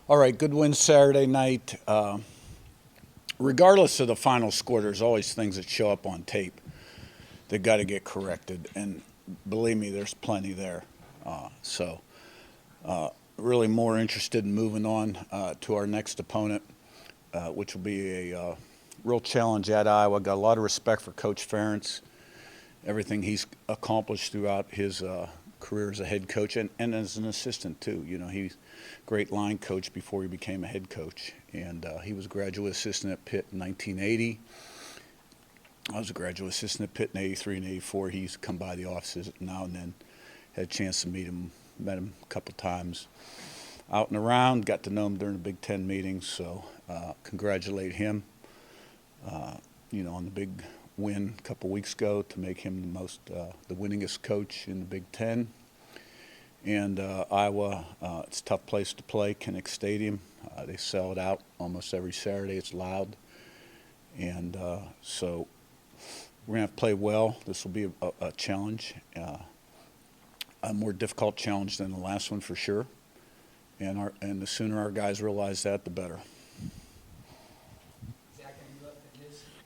All right, good win Saturday night. Regardless of the final score, there's always things that show up on tape that got to get corrected, and believe me, there's plenty there. Really more interested in moving on to our next opponent, which will be a real challenge at Iowa. Got a lot of respect for Coach Ferentz, everything he's accomplished throughout his career as a head coach and as an assistant too. You know, he's a great line coach before he became a head coach, and he was a graduate assistant at Pitt in 1980. I was a graduate assistant at Pitt in 83 and 84. He's come by the offices now and then. Had a chance to met him a couple times out and around, got to know him during the Big Ten meetings, so congratulate him, on the big win a couple weeks ago to make him the winningest coach in the Big Ten. And Iowa, it's a tough place to play, Kinnick Stadium. They sell it out almost every Saturday. It's loud. And so we're going to have to play well. This will be a challenge, a more difficult challenge than the last one for sure. And the sooner our guys realize that, the better.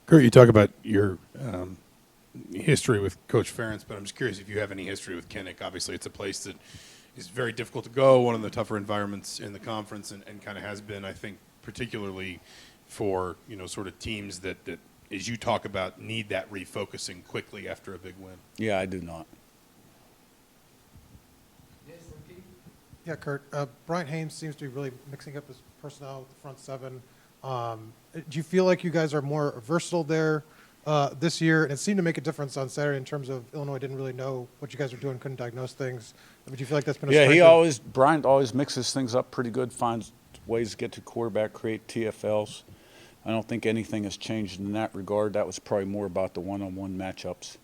Curt, you talk about your history with Coach Ferentz, but I'm just curious if you have any history with Kinnick. Obviously, it's a place that is very difficult to go, one of the tougher environments in the conference, and kind of has been, I think, particularly for, sort of teams that, as you talk about, need that refocusing quickly after a big win. Yeah, I do not. Yeah, Curt. Brian Haynes seems to be really mixing up his personnel with the front seven. Do you feel like you guys are more versatile there this year? And it seemed to make a difference on Saturday in terms of Illinois didn't really know what you guys were doing, couldn't diagnose things. But do you feel like that's been a strength? Brian always mixes things up pretty good, finds ways to get to quarterback, create TFLs. I don't think anything has changed in that regard. That was probably more about the one-on-one matchups.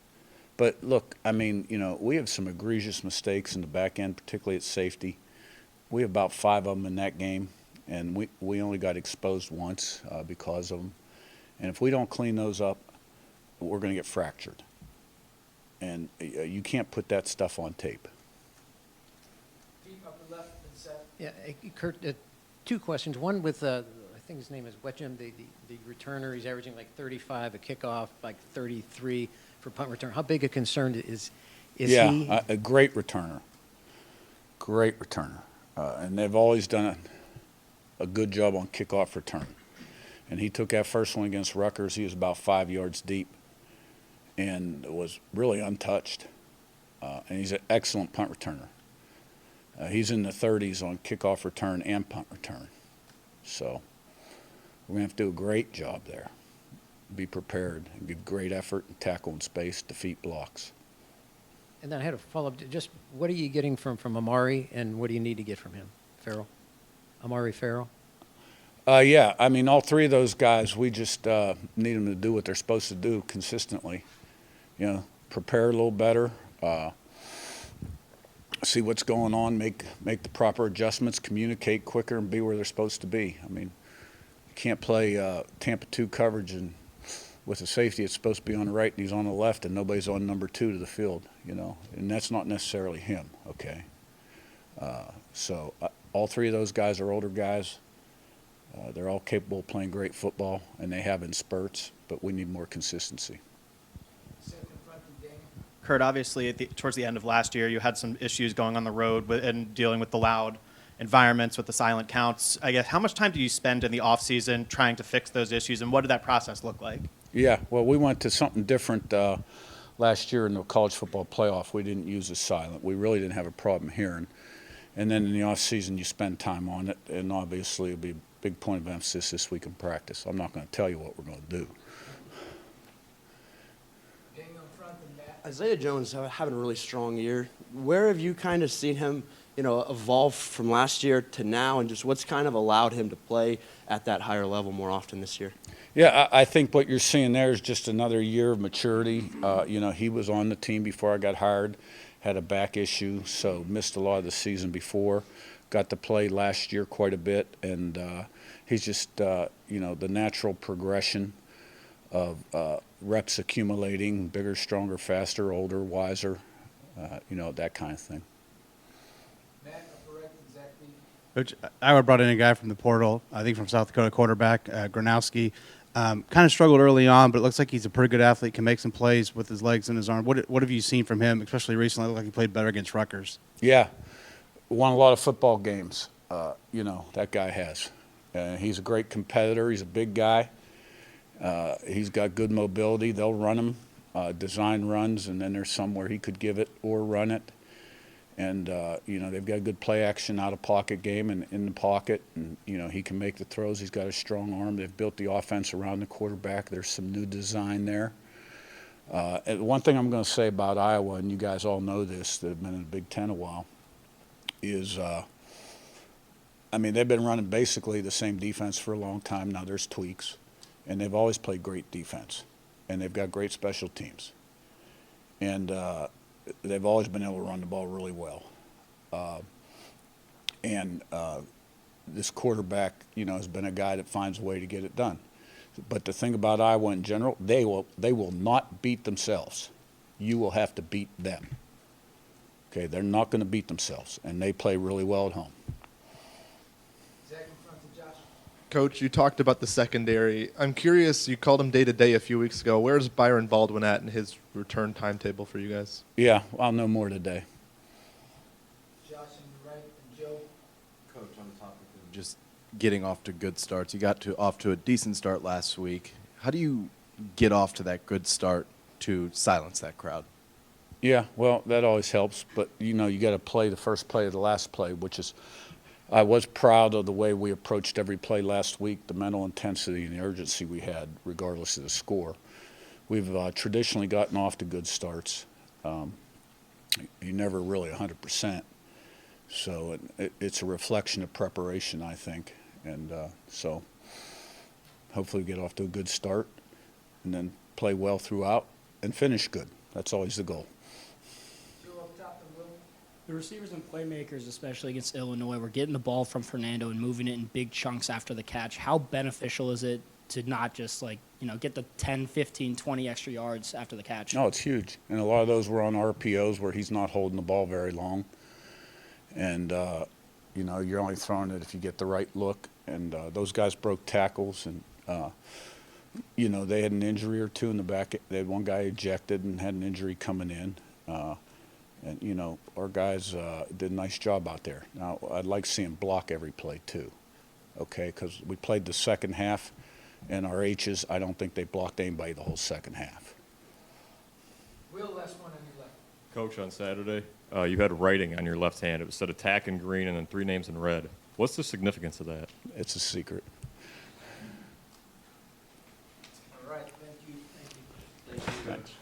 But look, I mean, we have some egregious mistakes in the back end, particularly at safety. We have about 5 of them in that game, and we only got exposed once because of them. And if we don't clean those up, we're going to get fractured. And you can't put that stuff on tape. Deep upper left and set. Yeah, Curt, 2 questions. One with, I think his name is Wetjum, the returner. He's averaging like 35 a kickoff, like 33 for punt return. How big a concern is he? Yeah, a great returner. Great returner. And they've always done a good job on kickoff return. And he took that first one against Rutgers. He was about 5 yards deep and was really untouched. And he's an excellent punt returner. He's in the 30s on kickoff return and punt return. So we're going to have to do a great job there. Be prepared and give great effort and tackle in space, defeat blocks. And then I had a follow-up. Just what are you getting from Amari, and what do you need to get from him? Farrell? Amari Farrell? Yeah, I mean, all 3 of those guys, we just need them to do what they're supposed to do consistently. Prepare a little better, see what's going on, make the proper adjustments, communicate quicker, and be where they're supposed to be. I mean, you can't play Tampa 2 coverage and with a safety it's supposed to be on the right and he's on the left and nobody's on number 2 to the field, and that's not necessarily him, okay? So all 3 of those guys are older guys. They're all capable of playing great football, and they have in spurts, but we need more consistency. Curt, obviously, towards the end of last year, you had some issues going on the road and dealing with the loud environments, with the silent counts. I guess, how much time do you spend in the off-season trying to fix those issues, and what did that process look like? Yeah, well, we went to something different last year in the college football playoff. We didn't use the silent. We really didn't have a problem hearing. And then in the off-season, you spend time on it, and obviously it'll be a big point of emphasis this week in practice. I'm not going to tell you what we're going to do. Isaiah Jones having a really strong year. Where have you kind of seen him, evolve from last year to now, and just what's kind of allowed him to play at that higher level more often this year? Yeah, I think what you're seeing there is just another year of maturity. He was on the team before I got hired, had a back issue, so missed a lot of the season before. Got to play last year quite a bit, and he's just, the natural progression of reps accumulating, bigger, stronger, faster, older, wiser, that kind of thing. Matt, upper right, exactly. Coach, Iowa brought in a guy from the portal, I think from South Dakota, quarterback, Gronowski. Kind of struggled early on, but it looks like he's a pretty good athlete, can make some plays with his legs and his arm. What have you seen from him, especially recently? It looked like he played better against Rutgers. Yeah, won a lot of football games. That guy has. He's a great competitor. He's a big guy. He's got good mobility. They'll run him, design runs, and then there's somewhere he could give it or run it. And, they've got good play action out of pocket game and in the pocket. And, he can make the throws. He's got a strong arm. They've built the offense around the quarterback. There's some new design there. And one thing I'm going to say about Iowa, and you guys all know this that have been in the Big Ten a while, is, they've been running basically the same defense for a long time. Now there's tweaks. And they've always played great defense. And they've got great special teams. And they've always been able to run the ball really well. This quarterback, has been a guy that finds a way to get it done. But the thing about Iowa in general, they will not beat themselves. You will have to beat them. Okay, they're not going to beat themselves, and they play really well at home. Zach in front of Josh. Coach, you talked about the secondary. I'm curious, you called him day-to-day a few weeks ago. Where's Byron Baldwin at in his return timetable for you guys? Yeah, I'll know more today. Josh on the right and Joe. Coach, on the topic of just getting off to good starts, you got off to a decent start last week. How do you get off to that good start to silence that crowd? Yeah, well, that always helps. But, you got to play the first play of the last play, which is I was proud of the way we approached every play last week, the mental intensity and the urgency we had, regardless of the score. We've traditionally gotten off to good starts. You never really 100%. So it's a reflection of preparation, I think. And so hopefully we get off to a good start and then play well throughout and finish good. That's always the goal. Joe up top and Will. The receivers and playmakers, especially against Illinois, were getting the ball from Fernando and moving it in big chunks after the catch. How beneficial is it to not just, get the 10, 15, 20 extra yards after the catch? No, it's huge. And a lot of those were on RPOs where he's not holding the ball very long. And, you're only throwing it if you get the right look. And those guys broke tackles. And, they had an injury or two in the back. They had one guy ejected and had an injury coming in. And, our guys did a nice job out there. Now, I'd like to see them block every play, too, okay, because we played the second half, and our H's, I don't think they blocked anybody the whole second half. Will, last one on your left. Coach, on Saturday, you had writing on your left hand. It said attack in green and then 3 names in red. What's the significance of that? It's a secret. All right, thank you. Thanks.